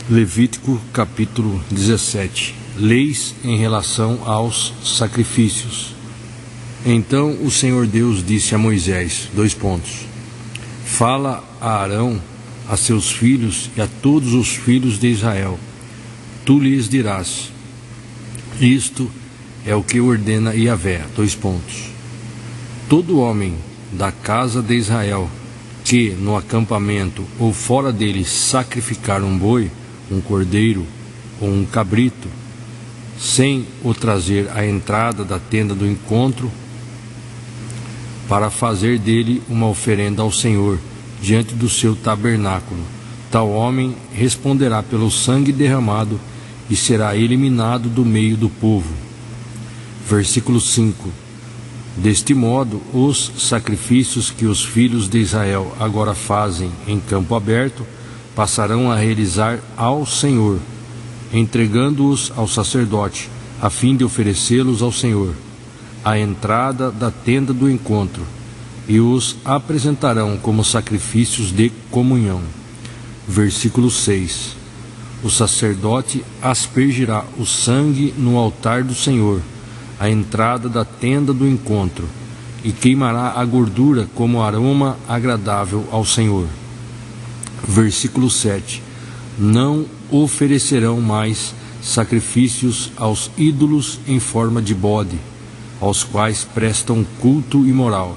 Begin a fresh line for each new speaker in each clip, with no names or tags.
Levítico capítulo 17. Leis em relação aos sacrifícios. Então o Senhor Deus disse a Moisés, Fala a Arão, a seus filhos e a todos os filhos de Israel. Tu lhes dirás, isto é o que ordena Yahvé, Todo homem da casa de Israel que no acampamento ou fora dele sacrificar um boi, um cordeiro ou um cabrito, sem o trazer à entrada da tenda do encontro, para fazer dele uma oferenda ao Senhor, diante do seu tabernáculo, tal homem responderá pelo sangue derramado e será eliminado do meio do povo. Versículo 5. Deste modo, os sacrifícios que os filhos de Israel agora fazem em campo aberto, passarão a realizar ao Senhor, entregando-os ao sacerdote, a fim de oferecê-los ao Senhor, à entrada da tenda do encontro, e os apresentarão como sacrifícios de comunhão. Versículo 6. O sacerdote aspergirá o sangue no altar do Senhor, à entrada da tenda do encontro, e queimará a gordura como aroma agradável ao Senhor. Versículo 7. Não oferecerão mais sacrifícios aos ídolos em forma de bode, aos quais prestam culto imoral.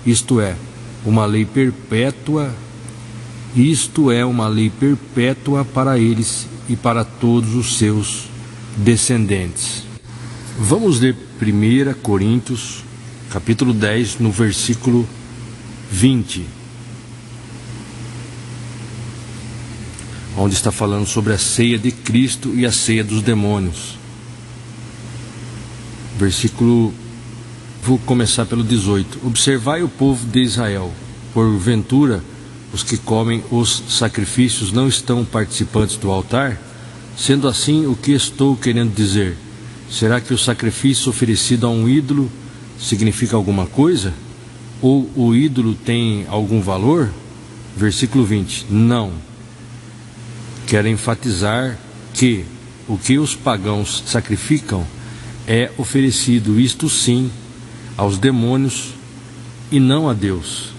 Isto é uma lei perpétua para eles e para todos os seus descendentes. Vamos ler 1 Coríntios, capítulo 10, no versículo 20. Onde está falando sobre a ceia de Cristo e a ceia dos demônios. Vou começar pelo 18. Observai o povo de Israel. Porventura, os que comem os sacrifícios não estão participantes do altar? Sendo assim, o que estou querendo dizer? Será que o sacrifício oferecido a um ídolo significa alguma coisa? Ou o ídolo tem algum valor? Versículo 20. Não. Quero enfatizar que o que os pagãos sacrificam é oferecido, isto sim, aos demônios e não a Deus.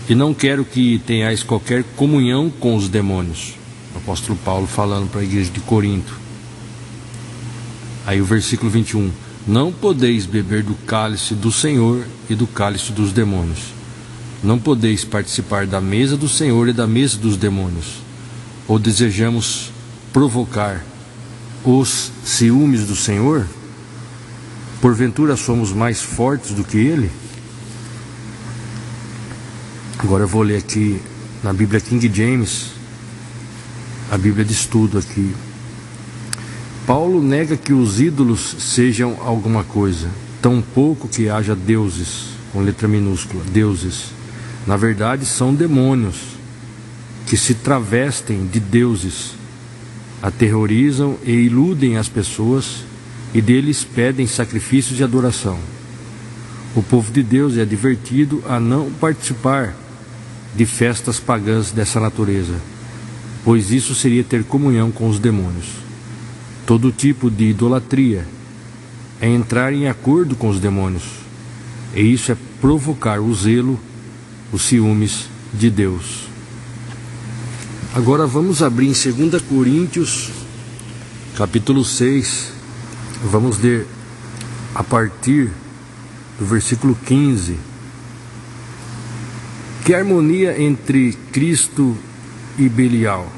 E não quero que tenhais qualquer comunhão com os demônios. O apóstolo Paulo falando para a igreja de Corinto. Aí o versículo 21. Não podeis beber do cálice do Senhor e do cálice dos demônios. Não podeis participar da mesa do Senhor e da mesa dos demônios. Ou desejamos provocar os ciúmes do Senhor? Porventura somos mais fortes do que Ele? Agora eu vou ler aqui na Bíblia King James, a Bíblia de estudo aqui. Paulo nega que os ídolos sejam alguma coisa, tampouco que haja deuses, com letra minúscula, deuses. Na verdade são demônios, que se travestem de deuses, aterrorizam e iludem as pessoas e deles pedem sacrifícios de adoração. O povo de Deus é advertido a não participar de festas pagãs dessa natureza, pois isso seria ter comunhão com os demônios. Todo tipo de idolatria é entrar em acordo com os demônios, e isso é provocar o zelo, os ciúmes de Deus. Agora vamos abrir em 2 Coríntios, capítulo 6, vamos ler a partir do versículo 15. Que harmonia entre Cristo e Belial?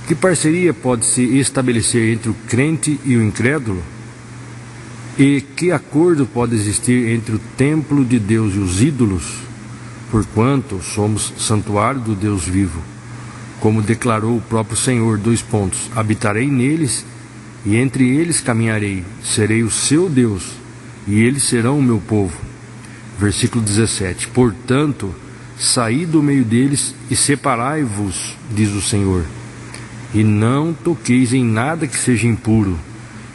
Que parceria pode se estabelecer entre o crente e o incrédulo? E que acordo pode existir entre o templo de Deus e os ídolos? Porquanto somos santuário do Deus vivo. Como declarou o próprio Senhor, habitarei neles, e entre eles caminharei, serei o seu Deus, e eles serão o meu povo. Versículo 17. Portanto, saí do meio deles e separai-vos, diz o Senhor, e não toqueis em nada que seja impuro,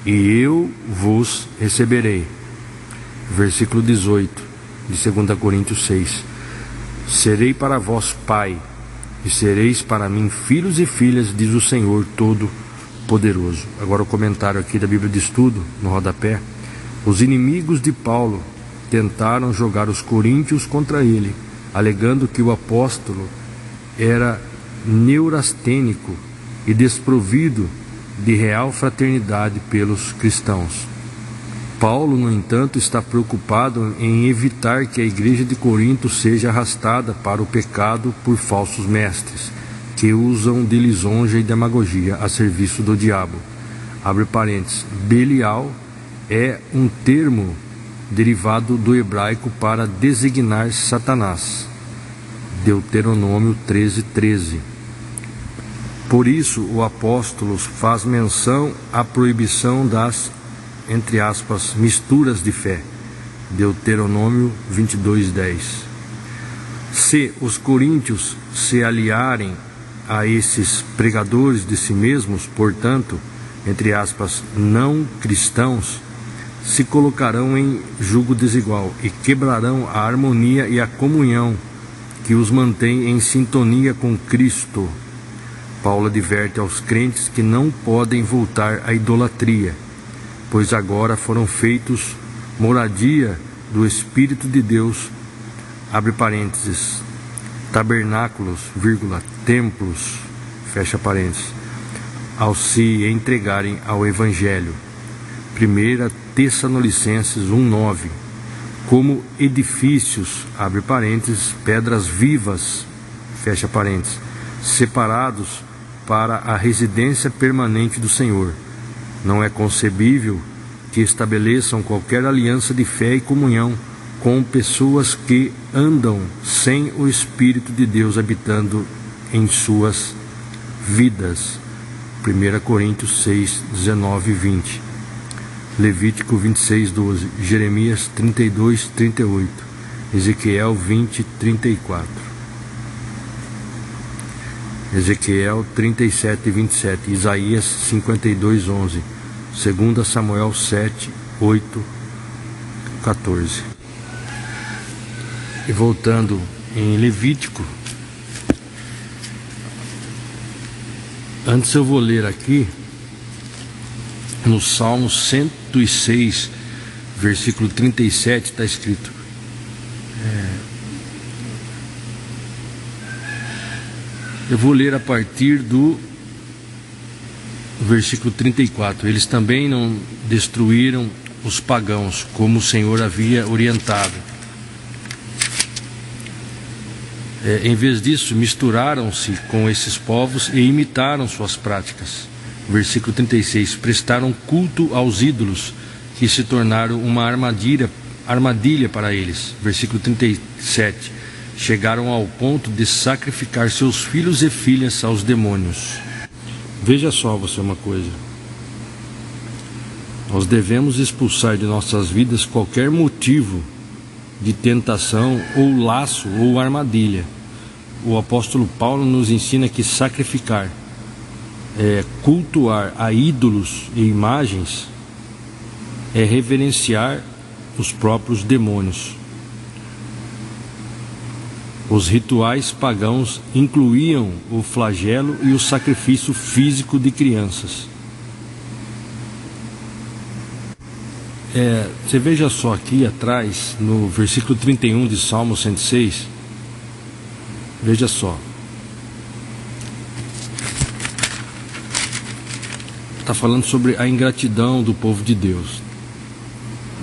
e eu vos receberei. Versículo 18, de 2 Coríntios 6. Serei para vós pai, e sereis para mim filhos e filhas, diz o Senhor Todo-Poderoso. Agora o comentário aqui da Bíblia de Estudo, no rodapé. Os inimigos de Paulo tentaram jogar os coríntios contra ele, alegando que o apóstolo era neurastênico e desprovido de real fraternidade pelos cristãos. Paulo, no entanto, está preocupado em evitar que a igreja de Corinto seja arrastada para o pecado por falsos mestres, que usam de lisonja e demagogia a serviço do diabo. Abre parênteses. Belial é um termo derivado do hebraico para designar Satanás. Deuteronômio 13:13. Por isso, o apóstolo faz menção à proibição das, entre aspas, misturas de fé. Deuteronômio 22:10. Se os coríntios se aliarem a esses pregadores de si mesmos, portanto, entre aspas, não cristãos, se colocarão em jugo desigual e quebrarão a harmonia e a comunhão que os mantém em sintonia com Cristo. Paulo adverte aos crentes que não podem voltar à idolatria, pois agora foram feitos moradia do Espírito de Deus, abre parênteses, tabernáculos, templos, fecha parênteses, ao se entregarem ao Evangelho. 1 Tessalonicenses 1:9, como edifícios, abre parênteses, pedras vivas, fecha parênteses, separados para a residência permanente do Senhor. Não é concebível que estabeleçam qualquer aliança de fé e comunhão com pessoas que andam sem o Espírito de Deus habitando em suas vidas. 1 Coríntios 6, 19 e 20. Levítico 26:12. Jeremias 32:38. Ezequiel 20:34. Ezequiel 37:27. Isaías 52:11. 2 Samuel 7:8-14. E voltando em Levítico, antes eu vou ler aqui no Salmo 106, versículo 37, está escrito: eu vou ler a partir do versículo 34. Eles também não destruíram os pagãos, como o Senhor havia orientado. Em vez disso, misturaram-se com esses povos e imitaram suas práticas. Versículo 36. Prestaram culto aos ídolos, que se tornaram uma armadilha para eles. Versículo 37. Chegaram ao ponto de sacrificar seus filhos e filhas aos demônios. Veja só você uma coisa. Nós devemos expulsar de nossas vidas qualquer motivo de tentação ou laço ou armadilha. O apóstolo Paulo nos ensina que sacrificar, cultuar a ídolos e imagens, é reverenciar os próprios demônios. Os rituais pagãos incluíam o flagelo e o sacrifício físico de crianças. Você veja só aqui atrás, no versículo 31 de Salmo 106, veja só. Está falando sobre a ingratidão do povo de Deus.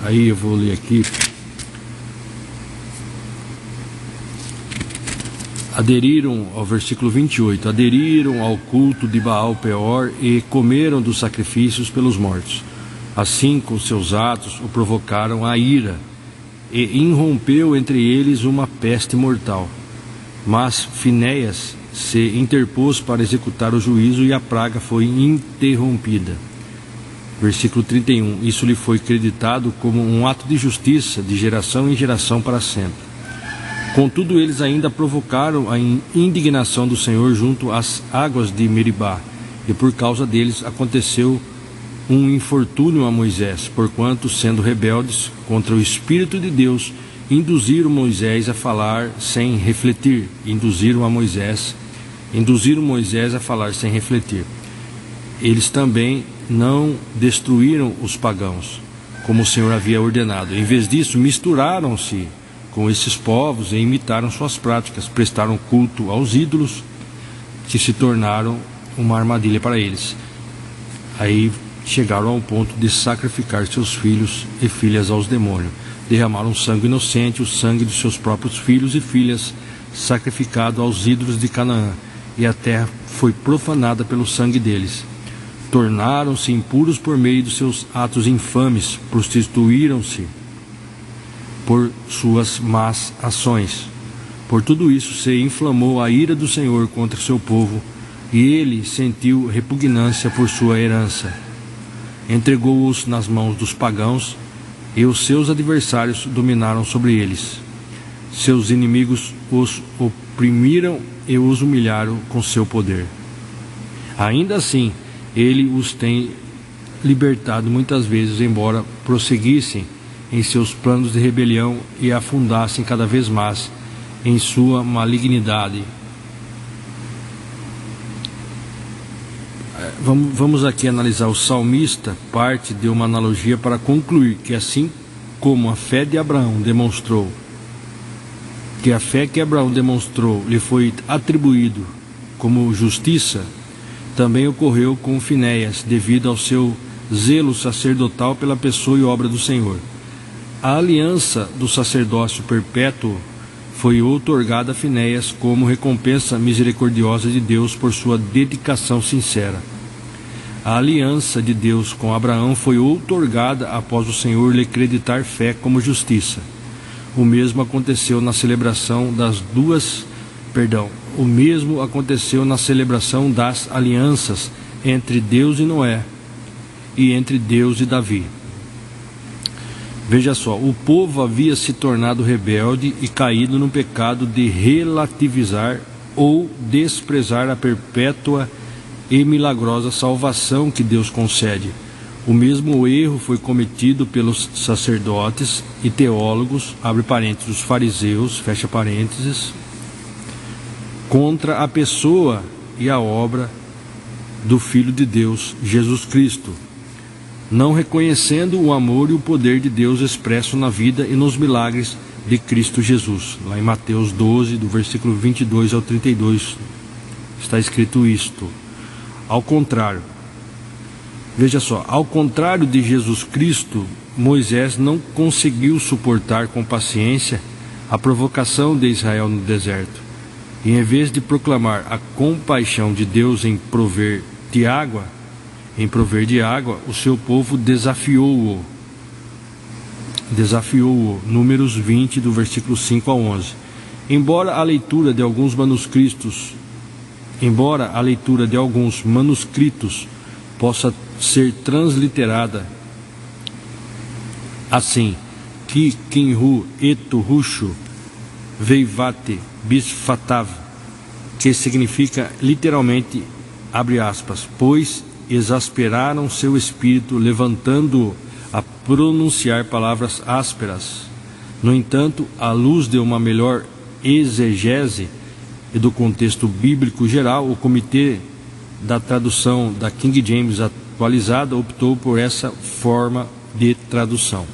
Aí eu vou ler aqui. Aderiram ao versículo 28, aderiram ao culto de Baal Peor e comeram dos sacrifícios pelos mortos. Assim, com seus atos, o provocaram a ira, e irrompeu entre eles uma peste mortal. Mas Finéias se interpôs para executar o juízo e a praga foi interrompida. Versículo 31, isso lhe foi creditado como um ato de justiça de geração em geração para sempre. Contudo, eles ainda provocaram a indignação do Senhor junto às águas de Meribá, e por causa deles aconteceu um infortúnio a Moisés, porquanto, sendo rebeldes contra o Espírito de Deus, induziram Moisés a falar sem refletir, induziram a Moisés induziram Moisés a falar sem refletir. Eles também não destruíram os pagãos, como o Senhor havia ordenado. Em vez disso, misturaram-se com esses povos e imitaram suas práticas, prestaram culto aos ídolos, que se tornaram uma armadilha para eles. Aí chegaram ao ponto de sacrificar seus filhos e filhas aos demônios. Derramaram sangue inocente, o sangue de seus próprios filhos e filhas, sacrificado aos ídolos de Canaã, e a terra foi profanada pelo sangue deles. Tornaram-se impuros por meio dos seus atos infames, prostituíram-se por suas más ações. Por tudo isso se inflamou a ira do Senhor contra seu povo, e ele sentiu repugnância por sua herança. Entregou-os nas mãos dos pagãos, e os seus adversários dominaram sobre eles. Seus inimigos os oprimiram e os humilharam com seu poder. Ainda assim, ele os tem libertado muitas vezes, embora prosseguissem em seus planos de rebelião e afundassem cada vez mais em sua malignidade. Vamos aqui analisar. O salmista parte de uma analogia para concluir que, assim como a fé de Abraão demonstrou, que a fé que Abraão demonstrou lhe foi atribuído como justiça, também ocorreu com Finéias, devido ao seu zelo sacerdotal pela pessoa e obra do Senhor. A aliança do sacerdócio perpétuo foi outorgada a Finéias como recompensa misericordiosa de Deus por sua dedicação sincera. A aliança de Deus com Abraão foi outorgada após o Senhor lhe acreditar fé como justiça. O mesmo aconteceu na celebração das alianças entre Deus e Noé e entre Deus e Davi. Veja só, o povo havia se tornado rebelde e caído no pecado de relativizar ou desprezar a perpétua e milagrosa salvação que Deus concede. O mesmo erro foi cometido pelos sacerdotes e teólogos, abre parênteses, os fariseus, fecha parênteses, contra a pessoa e a obra do Filho de Deus, Jesus Cristo, não reconhecendo o amor e o poder de Deus expresso na vida e nos milagres de Cristo Jesus. Lá em Mateus 12, do versículo 22 ao 32, está escrito isto. Ao contrário, veja só, ao contrário de Jesus Cristo, Moisés não conseguiu suportar com paciência a provocação de Israel no deserto. E em vez de proclamar a compaixão de Deus em prover de água, o seu povo desafiou-o. Números 20, do versículo 5 a 11. Embora a leitura de alguns manuscritos possa ser transliterada assim: Ki kinhu etu rushu veivate bisfatav, que significa literalmente, abre aspas, pois exasperaram seu espírito, levantando-o a pronunciar palavras ásperas. No entanto, à luz de uma melhor exegese e do contexto bíblico geral, o comitê da tradução da King James atualizada optou por essa forma de tradução.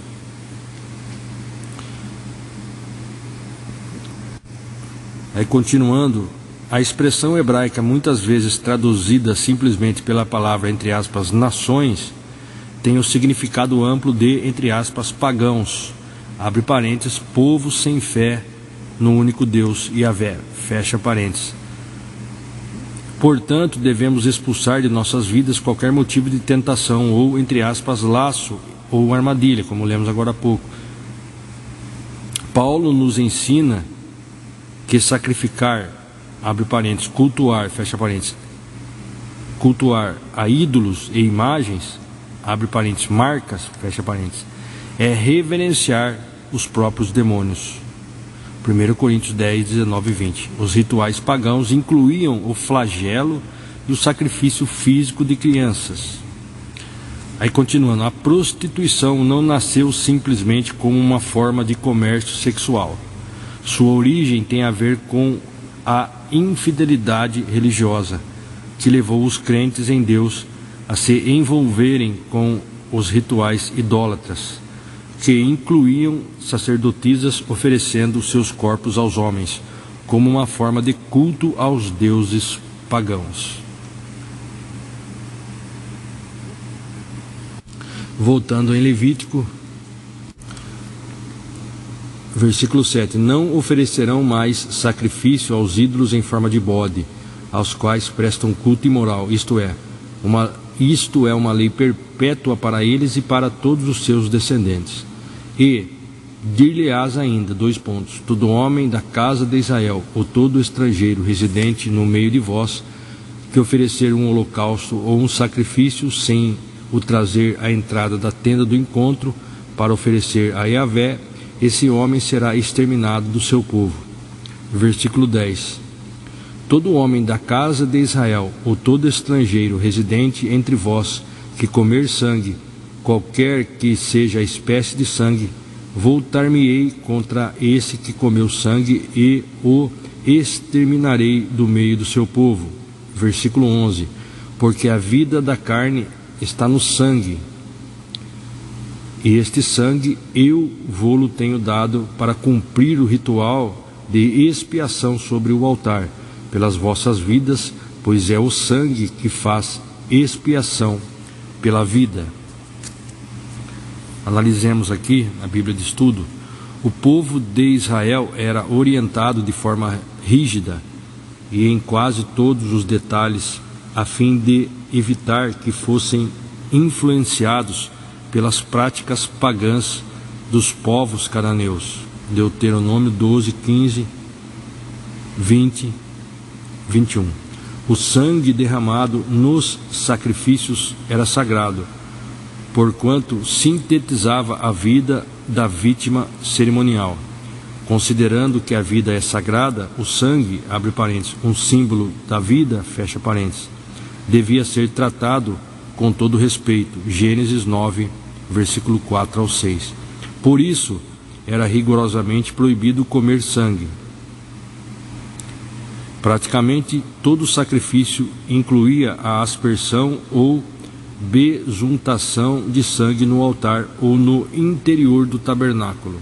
Aí, continuando, a expressão hebraica, muitas vezes traduzida simplesmente pela palavra, entre aspas, nações, tem o significado amplo de, entre aspas, pagãos, abre parênteses, povo sem fé no único Deus, Yahvé, fecha parênteses. Portanto, devemos expulsar de nossas vidas qualquer motivo de tentação ou, entre aspas, laço ou armadilha, como lemos agora há pouco. Paulo nos ensina que sacrificar, abre parênteses, cultuar, fecha parênteses, cultuar a ídolos e imagens, abre parênteses, marcas, fecha parênteses, é reverenciar os próprios demônios. 1 Coríntios 10, 19 e 20. Os rituais pagãos incluíam o flagelo e o sacrifício físico de crianças. Aí, continuando, a prostituição não nasceu simplesmente como uma forma de comércio sexual. Sua origem tem a ver com a infidelidade religiosa, que levou os crentes em Deus a se envolverem com os rituais idólatras, que incluíam sacerdotisas oferecendo seus corpos aos homens, como uma forma de culto aos deuses pagãos. Voltando em Levítico, versículo 7: Não oferecerão mais sacrifício aos ídolos em forma de bode, aos quais prestam culto imoral, isto é uma lei perpétua para eles e para todos os seus descendentes. E dir-lhe-ás ainda, todo homem da casa de Israel, ou todo estrangeiro residente no meio de vós, que oferecer um holocausto ou um sacrifício sem o trazer à entrada da tenda do encontro para oferecer a Yahvé, esse homem será exterminado do seu povo. Versículo 10: Todo homem da casa de Israel, ou todo estrangeiro residente entre vós, que comer sangue, qualquer que seja a espécie de sangue, voltar-me-ei contra esse que comeu sangue e o exterminarei do meio do seu povo. Versículo 11: Porque a vida da carne está no sangue, e este sangue eu vô-lo tenho dado para cumprir o ritual de expiação sobre o altar, pelas vossas vidas, pois é o sangue que faz expiação pela vida. Analisemos aqui a Bíblia de Estudo. O povo de Israel era orientado de forma rígida e em quase todos os detalhes, a fim de evitar que fossem influenciados pelas práticas pagãs dos povos cananeus. Deuteronômio 12, 15, 20, 21. O sangue derramado nos sacrifícios era sagrado, porquanto sintetizava a vida da vítima cerimonial. Considerando que a vida é sagrada, o sangue, abre parênteses, um símbolo da vida, fecha parênteses, devia ser tratado com todo respeito. Gênesis 9, versículo 4 ao 6. Por isso, era rigorosamente proibido comer sangue. Praticamente todo sacrifício incluía a aspersão ou besuntação de sangue no altar ou no interior do tabernáculo.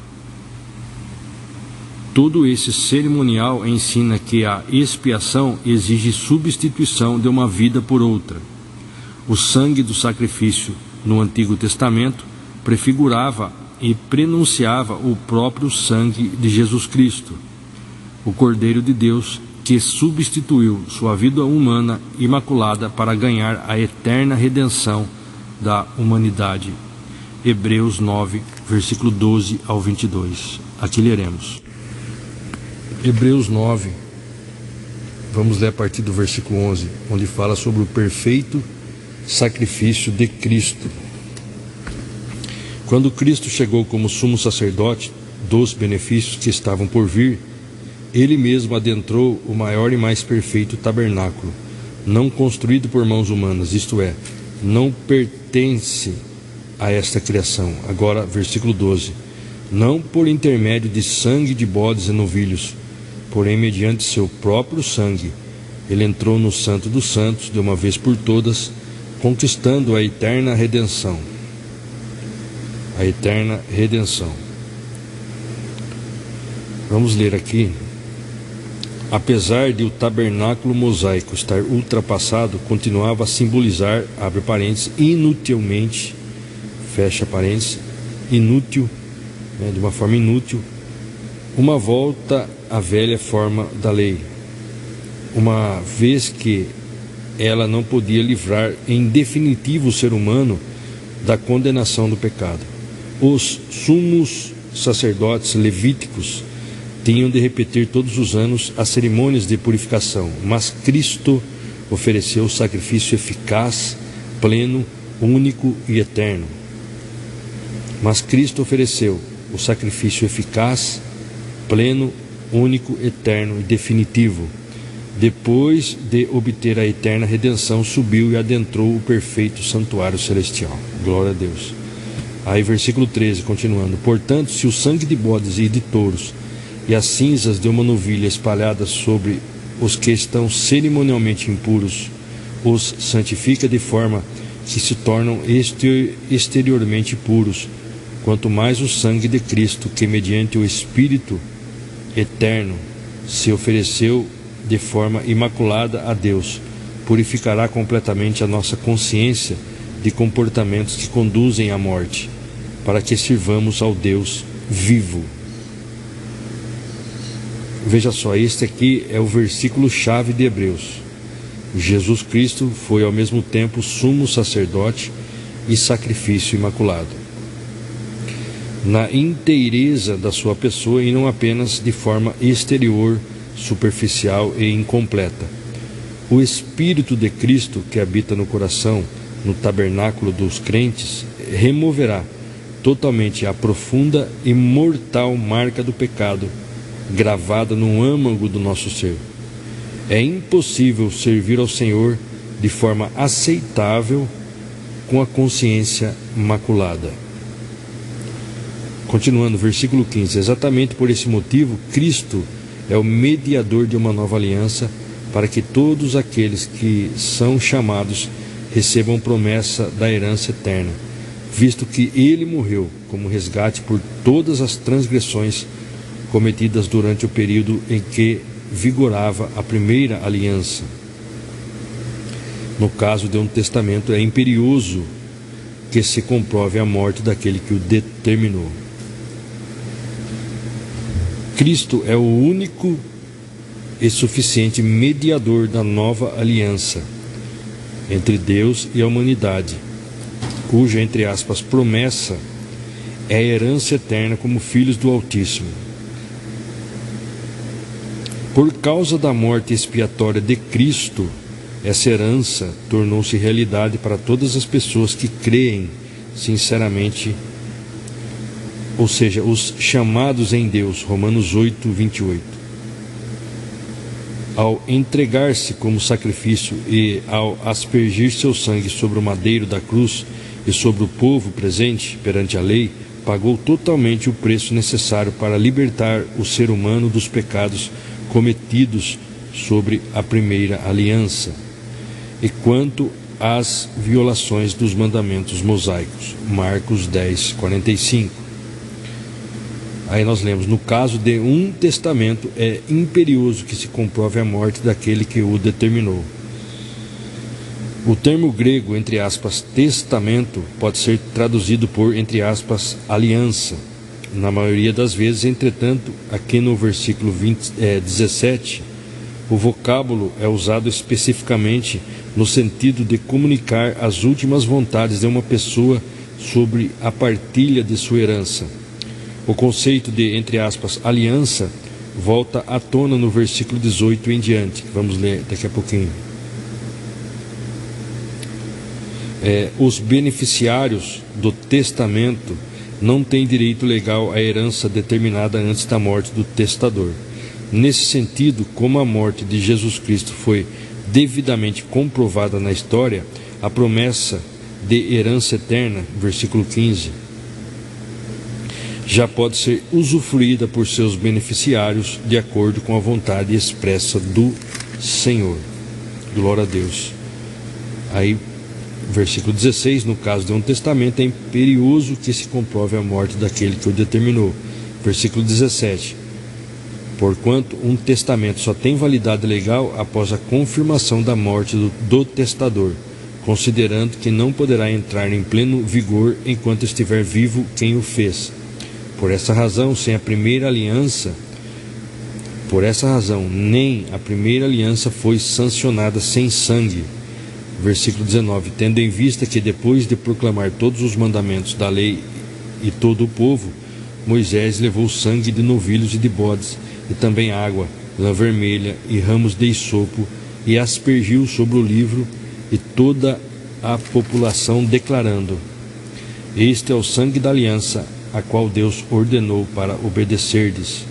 Todo esse cerimonial ensina que a expiação exige substituição de uma vida por outra. O sangue do sacrifício no Antigo Testamento prefigurava e prenunciava o próprio sangue de Jesus Cristo, o Cordeiro de Deus, que substituiu sua vida humana imaculada para ganhar a eterna redenção da humanidade. Hebreus 9, versículo 12 ao 22. Aqui leremos. Hebreus 9, vamos ler a partir do versículo 11, onde fala sobre o perfeito sacrifício de Cristo. Quando Cristo chegou como sumo sacerdote dos benefícios que estavam por vir, ele mesmo adentrou o maior e mais perfeito tabernáculo, não construído por mãos humanas, isto é, não pertence a esta criação. Agora, versículo 12: não por intermédio de sangue de bodes e novilhos, porém mediante seu próprio sangue, ele entrou no Santo dos Santos de uma vez por todas, conquistando a eterna redenção. A eterna redenção. Vamos ler aqui. Apesar de o tabernáculo mosaico estar ultrapassado, continuava a simbolizar, abre parênteses, inutilmente, fecha parênteses, inútil, de uma forma inútil, uma volta à velha forma da lei, uma vez que ela não podia livrar em definitivo o ser humano da condenação do pecado. Os sumos sacerdotes levíticos tinham de repetir todos os anos as cerimônias de purificação, mas Cristo ofereceu o sacrifício eficaz, pleno, único e eterno. Mas Cristo ofereceu o sacrifício eficaz, pleno, único, eterno e definitivo. Depois de obter a eterna redenção, subiu e adentrou o perfeito santuário celestial. Glória a Deus. Aí versículo 13, continuando: portanto, se o sangue de bodes e de touros e as cinzas de uma novilha espalhadas sobre os que estão cerimonialmente impuros, os santifica de forma que se tornam exteriormente puros, quanto mais o sangue de Cristo, que mediante o Espírito eterno se ofereceu de forma imaculada a Deus, purificará completamente a nossa consciência de comportamentos que conduzem à morte, para que sirvamos ao Deus vivo. Veja só, este aqui é o versículo-chave de Hebreus. Jesus Cristo foi ao mesmo tempo sumo sacerdote e sacrifício imaculado, na inteireza da sua pessoa e não apenas de forma exterior, superficial e incompleta. O Espírito de Cristo que habita no coração, no tabernáculo dos crentes, removerá totalmente a profunda e mortal marca do pecado gravada no âmago do nosso ser. É impossível servir ao Senhor de forma aceitável com a consciência maculada. Continuando, versículo 15. Exatamente por esse motivo, Cristo é o mediador de uma nova aliança, para que todos aqueles que são chamados recebam promessa da herança eterna, visto que ele morreu como resgate por todas as transgressões cometidas durante o período em que vigorava a primeira aliança. No caso de um testamento, é imperioso que se comprove a morte daquele que o determinou. Cristo é o único e suficiente mediador da nova aliança entre Deus e a humanidade, cuja, entre aspas, promessa é a herança eterna como filhos do Altíssimo. Por causa da morte expiatória de Cristo, essa herança tornou-se realidade para todas as pessoas que creem sinceramente, ou seja, os chamados em Deus, Romanos 8, 28. Ao entregar-se como sacrifício e ao aspergir seu sangue sobre o madeiro da cruz e sobre o povo presente perante a lei, pagou totalmente o preço necessário para libertar o ser humano dos pecados cometidos sobre a primeira aliança, e quanto às violações dos mandamentos mosaicos. Marcos 10, 45. Aí nós lemos: no caso de um testamento, é imperioso que se comprove a morte daquele que o determinou. O termo grego, entre aspas, testamento, pode ser traduzido por, entre aspas, aliança. Na maioria das vezes, entretanto, aqui no versículo 17, o vocábulo é usado especificamente no sentido de comunicar as últimas vontades de uma pessoa sobre a partilha de sua herança. O conceito de, entre aspas, aliança volta à tona no versículo 18 em diante, que vamos ler daqui a pouquinho. Os beneficiários do testamento não têm direito legal à herança determinada antes da morte do testador. Nesse sentido, como a morte de Jesus Cristo foi devidamente comprovada na história, a promessa de herança eterna, versículo 15, já pode ser usufruída por seus beneficiários de acordo com a vontade expressa do Senhor. Glória a Deus. Aí, versículo 16, no caso de um testamento, é imperioso que se comprove a morte daquele que o determinou. Versículo 17, porquanto um testamento só tem validade legal após a confirmação da morte do testador, considerando que não poderá entrar em pleno vigor enquanto estiver vivo quem o fez. Por essa razão, nem a primeira aliança foi sancionada sem sangue. Versículo 19, tendo em vista que depois de proclamar todos os mandamentos da lei e todo o povo, Moisés levou sangue de novilhos e de bodes, e também água, lã vermelha e ramos de hisopo, e aspergiu sobre o livro e toda a população, declarando: este é o sangue da aliança, a qual Deus ordenou para obedecerdes.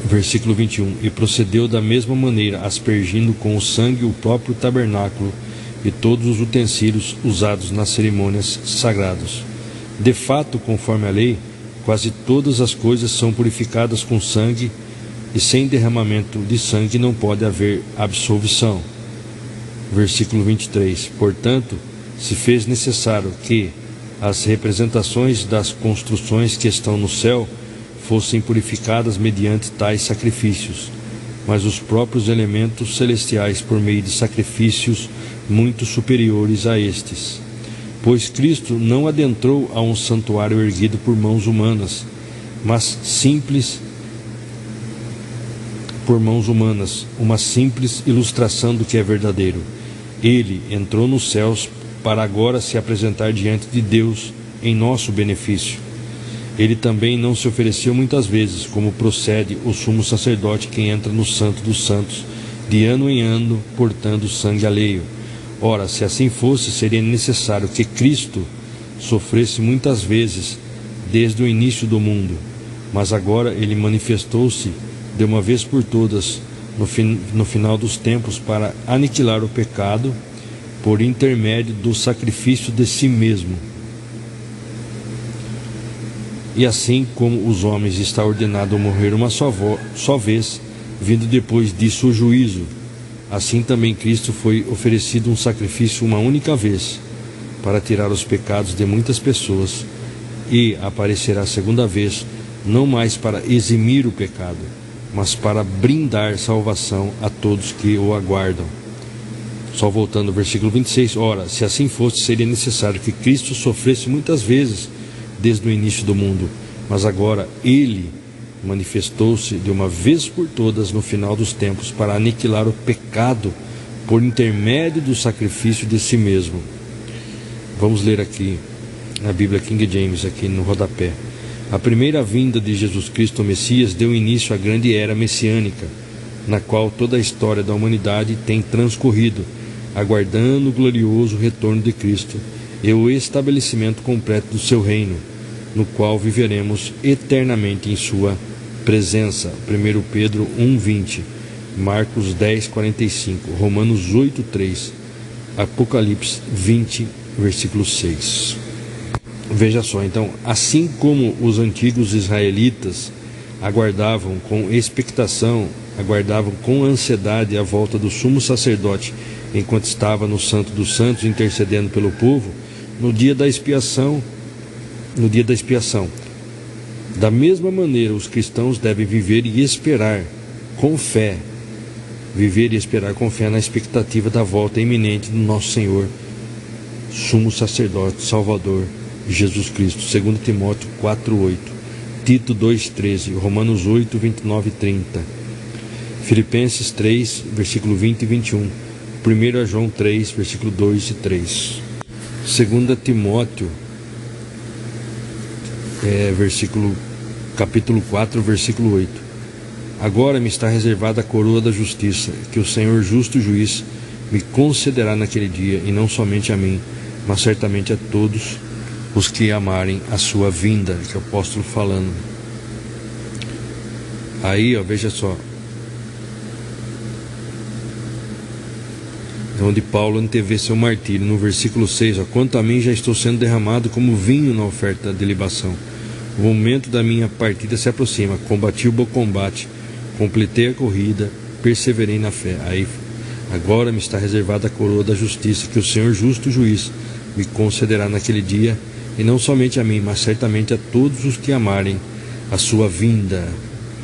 Versículo 21, e procedeu da mesma maneira, aspergindo com o sangue o próprio tabernáculo e todos os utensílios usados nas cerimônias sagradas. De fato, conforme a lei, quase todas as coisas são purificadas com sangue, e sem derramamento de sangue não pode haver absolvição. Versículo 23. Portanto, se fez necessário que as representações das construções que estão no céu fossem purificadas mediante tais sacrifícios, mas os próprios elementos celestiais por meio de sacrifícios muito superiores a estes. Pois Cristo não adentrou a um santuário erguido por mãos humanas, mas uma simples ilustração do que é verdadeiro. Ele entrou nos céus para agora se apresentar diante de Deus em nosso benefício. Ele também não se ofereceu muitas vezes, como procede o sumo sacerdote que entra no Santo dos Santos, de ano em ano, portando sangue alheio. Ora, se assim fosse, seria necessário que Cristo sofresse muitas vezes desde o início do mundo. Mas agora ele manifestou-se de uma vez por todas no final dos tempos para aniquilar o pecado por intermédio do sacrifício de si mesmo. E assim como os homens está ordenado a morrer uma só vez, vindo depois disso o juízo, assim também Cristo foi oferecido um sacrifício uma única vez, para tirar os pecados de muitas pessoas, e aparecerá a segunda vez, não mais para eximir o pecado, mas para brindar salvação a todos que o aguardam. Só voltando ao versículo 26, ora, se assim fosse, seria necessário que Cristo sofresse muitas vezes desde o início do mundo, mas agora ele manifestou-se de uma vez por todas no final dos tempos para aniquilar o pecado por intermédio do sacrifício de si mesmo. Vamos ler aqui na Bíblia King James, aqui no rodapé. A primeira vinda de Jesus Cristo, o Messias, deu início à grande era messiânica, na qual toda a história da humanidade tem transcorrido, aguardando o glorioso retorno de Cristo e o estabelecimento completo do seu reino, no qual viveremos eternamente em sua presença. 1 Pedro 1:20, Marcos 10:45, Romanos 8:3, Apocalipse 20, versículo 6. Veja só, então, assim como os antigos israelitas aguardavam com expectação, aguardavam com ansiedade a volta do sumo sacerdote enquanto estava no Santo dos Santos intercedendo pelo povo, no dia da expiação, da mesma maneira os cristãos devem viver e esperar com fé na expectativa da volta iminente do nosso Senhor, sumo sacerdote, Salvador, Jesus Cristo. 2 Timóteo 4:8, Tito 2:13, Romanos 8:29 e 30, Filipenses 3, versículo 20 e 21, 1 João 3, versículo 2 e 3, 2 Timóteo capítulo 4, versículo 8. Agora me está reservada a coroa da justiça, que o Senhor justo juiz me concederá naquele dia, e não somente a mim, mas certamente a todos os que amarem a sua vinda, que é o apóstolo falando. Aí, veja só, onde Paulo antevê seu martírio, no versículo 6, quanto a mim já estou sendo derramado como vinho na oferta de libação. O momento da minha partida se aproxima, combati o bom combate, completei a corrida, perseverei na fé. Aí, agora me está reservada a coroa da justiça, que o Senhor justo juiz me concederá naquele dia, e não somente a mim, mas certamente a todos os que amarem a sua vinda.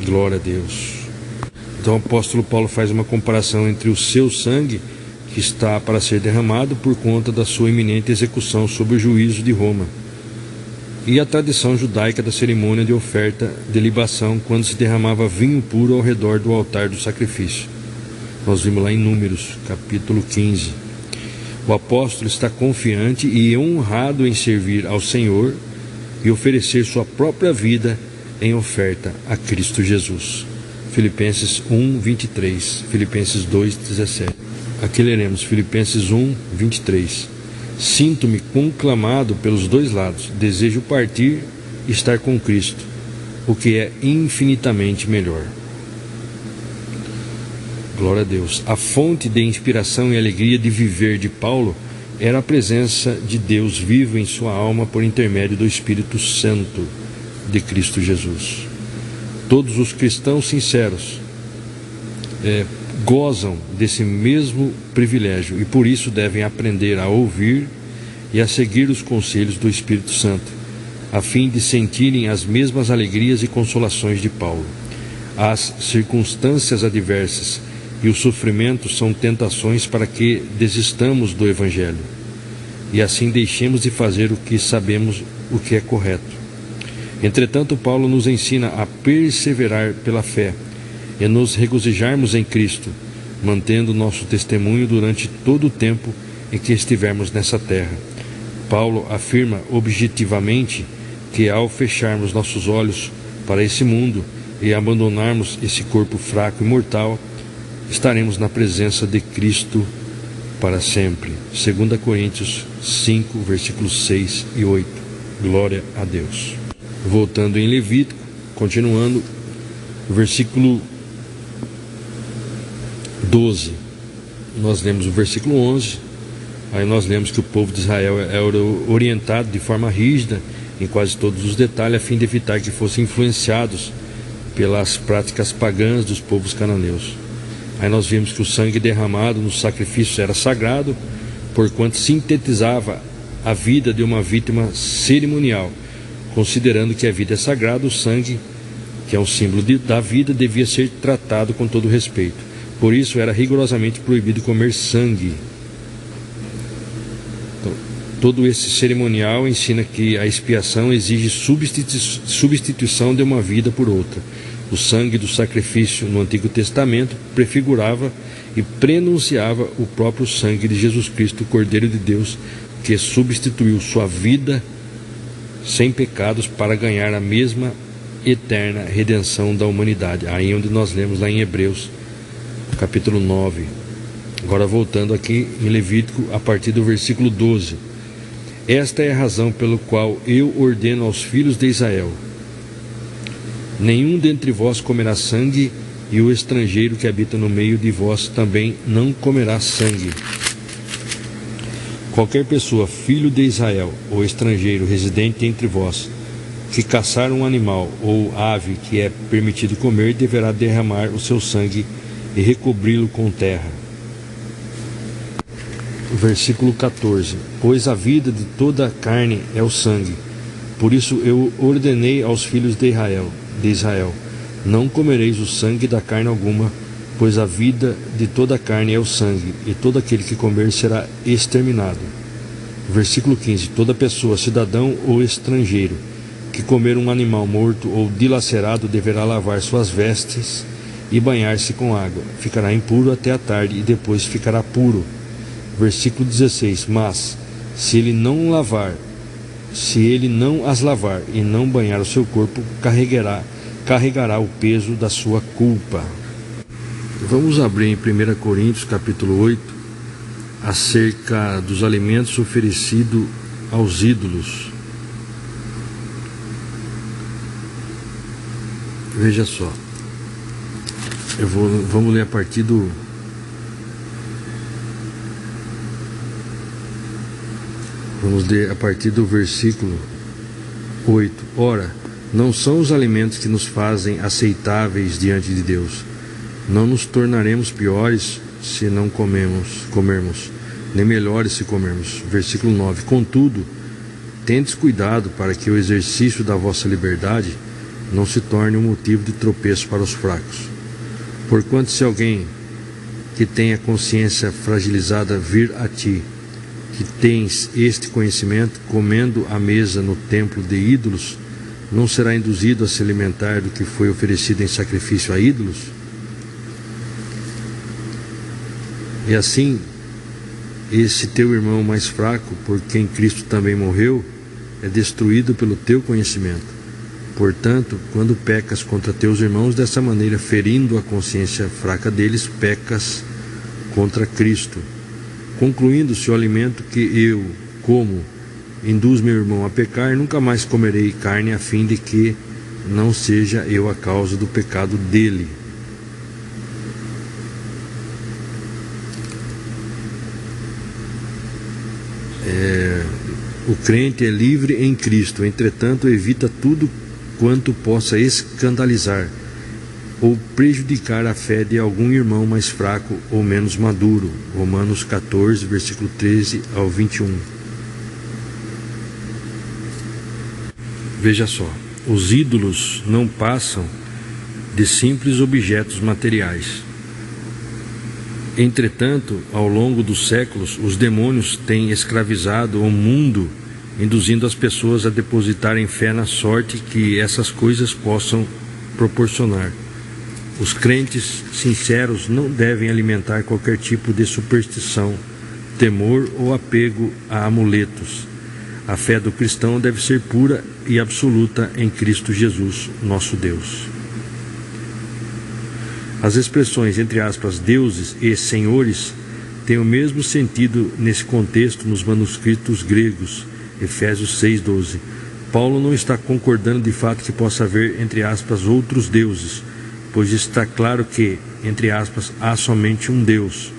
Glória a Deus. Então o apóstolo Paulo faz uma comparação entre o seu sangue, que está para ser derramado por conta da sua iminente execução sob o juízo de Roma, e a tradição judaica da cerimônia de oferta de libação, quando se derramava vinho puro ao redor do altar do sacrifício. Nós vimos lá em Números, capítulo 15. O apóstolo está confiante e honrado em servir ao Senhor e oferecer sua própria vida em oferta a Cristo Jesus. Filipenses 1:23, Filipenses 2:17. Aqui leremos Filipenses 1:23. Sinto-me conclamado pelos dois lados, desejo partir e estar com Cristo, o que é infinitamente melhor. Glória a Deus. A fonte de inspiração e alegria de viver de Paulo era a presença de Deus vivo em sua alma por intermédio do Espírito Santo de Cristo Jesus. Todos os cristãos sinceros gozam desse mesmo privilégio e por isso devem aprender a ouvir e a seguir os conselhos do Espírito Santo, a fim de sentirem as mesmas alegrias e consolações de Paulo. As circunstâncias adversas e os sofrimentos são tentações para que desistamos do Evangelho e assim deixemos de fazer o que sabemos o que é correto. Entretanto, Paulo nos ensina a perseverar pela fé e nos regozijarmos em Cristo, mantendo nosso testemunho durante todo o tempo em que estivermos nessa terra. Paulo afirma objetivamente que ao fecharmos nossos olhos para esse mundo e abandonarmos esse corpo fraco e mortal, estaremos na presença de Cristo para sempre. 2 Coríntios 5, versículos 6 e 8. Glória a Deus. Voltando em Levítico, continuando, versículo 12. Nós lemos o versículo 11. Aí nós lemos que o povo de Israel era orientado de forma rígida em quase todos os detalhes, a fim de evitar que fossem influenciados pelas práticas pagãs dos povos cananeus. Aí nós vimos que o sangue derramado nos sacrifícios era sagrado, porquanto sintetizava a vida de uma vítima cerimonial. Considerando que a vida é sagrada, o sangue, que é um símbolo da vida, devia ser tratado com todo respeito. Por isso era rigorosamente proibido comer sangue. Então, todo esse cerimonial ensina que a expiação exige substituição de uma vida por outra. O sangue do sacrifício no Antigo Testamento prefigurava e prenunciava o próprio sangue de Jesus Cristo, o Cordeiro de Deus, que substituiu sua vida sem pecados para ganhar a mesma eterna redenção da humanidade. Aí onde nós lemos lá em Hebreus, capítulo 9. Agora voltando aqui em Levítico, a partir do versículo 12. Esta é a razão pelo qual eu ordeno aos filhos de Israel: nenhum dentre vós comerá sangue, e o estrangeiro que habita no meio de vós também não comerá sangue. Qualquer pessoa, filho de Israel ou estrangeiro residente entre vós, que caçar um animal ou ave que é permitido comer, deverá derramar o seu sangue e recobri-lo com terra. Versículo 14. Pois a vida de toda a carne é o sangue. Por isso eu ordenei aos filhos de Israel: não comereis o sangue da carne alguma, pois a vida de toda a carne é o sangue, e todo aquele que comer será exterminado. Versículo 15. Toda pessoa, cidadão ou estrangeiro, que comer um animal morto ou dilacerado, deverá lavar suas vestes e banhar-se com água. Ficará impuro até a tarde, e depois ficará puro. Versículo 16. Mas, se ele não as lavar e não banhar o seu corpo, carregará o peso da sua culpa. Vamos abrir em 1 Coríntios capítulo 8, acerca dos alimentos oferecidos aos ídolos. Veja só, vamos ler a partir do versículo 8. Ora, não são os alimentos que nos fazem aceitáveis diante de Deus. Não nos tornaremos piores se não comermos, nem melhores se comermos. Versículo 9. Contudo, tendes cuidado para que o exercício da vossa liberdade não se torne um motivo de tropeço para os fracos. Porquanto se alguém que tem a consciência fragilizada vir a ti, que tens este conhecimento, comendo à mesa no templo de ídolos, não será induzido a se alimentar do que foi oferecido em sacrifício a ídolos? E assim, esse teu irmão mais fraco, por quem Cristo também morreu, é destruído pelo teu conhecimento. Portanto, quando pecas contra teus irmãos dessa maneira, ferindo a consciência fraca deles, pecas contra Cristo. Concluindo, se o alimento que eu como induz meu irmão a pecar, nunca mais comerei carne, a fim de que não seja eu a causa do pecado dele. O crente é livre em Cristo, entretanto evita tudo quanto possa escandalizar ou prejudicar a fé de algum irmão mais fraco ou menos maduro. Romanos 14, versículo 13 ao 21. Veja só, os ídolos não passam de simples objetos materiais. Entretanto, ao longo dos séculos, os demônios têm escravizado o mundo, induzindo as pessoas a depositarem fé na sorte que essas coisas possam proporcionar. Os crentes sinceros não devem alimentar qualquer tipo de superstição, temor ou apego a amuletos. A fé do cristão deve ser pura e absoluta em Cristo Jesus, nosso Deus. As expressões, entre aspas, deuses e senhores, têm o mesmo sentido nesse contexto nos manuscritos gregos, Efésios 6:12. Paulo não está concordando de fato que possa haver, entre aspas, outros deuses, pois está claro que, entre aspas, há somente um Deus.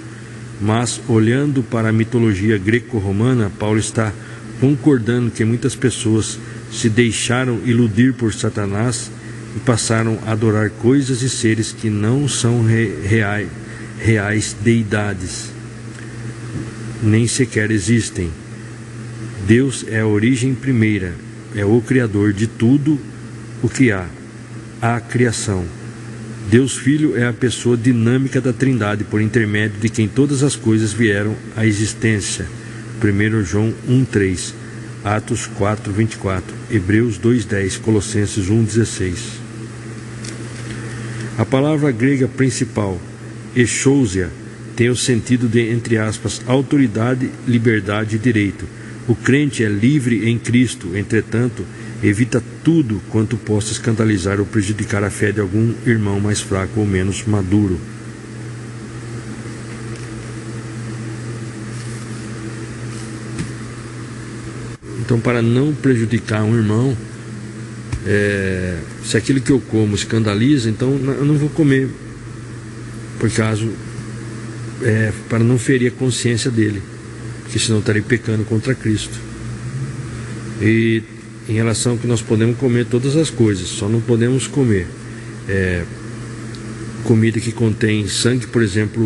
Mas, olhando para a mitologia greco-romana, Paulo está concordando que muitas pessoas se deixaram iludir por Satanás e passaram a adorar coisas e seres que não são reais deidades, nem sequer existem. Deus é a origem primeira, é o Criador de tudo o que há, a criação. Deus Filho é a pessoa dinâmica da Trindade, por intermédio de quem todas as coisas vieram à existência. 1 João 1:3, Atos 4:24, Hebreus 2:10, Colossenses 1:16. A palavra grega principal, exousia, tem o sentido de, entre aspas, autoridade, liberdade e direito. O crente é livre em Cristo, entretanto, evita tudo quanto possa escandalizar ou prejudicar a fé de algum irmão mais fraco ou menos maduro. Então, para não prejudicar um irmão, se aquilo que eu como escandaliza, então eu não vou comer, por caso, para não ferir a consciência dele, porque senão eu estarei pecando contra Cristo. E em relação ao que nós podemos comer todas as coisas, só não podemos comer comida que contém sangue, por exemplo,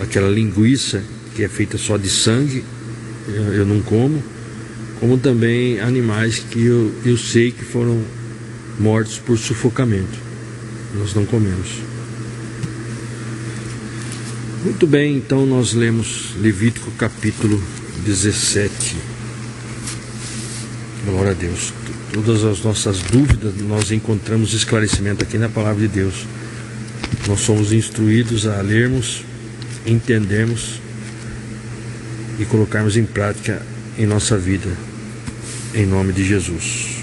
aquela linguiça que é feita só de sangue, eu não como também animais que eu sei que foram mortos por sufocamento, nós não comemos. Muito bem, então nós lemos Levítico capítulo 17. Glória a Deus. Todas as nossas dúvidas nós encontramos esclarecimento aqui na palavra de Deus. Nós somos instruídos a lermos, entendermos e colocarmos em prática em nossa vida, em nome de Jesus.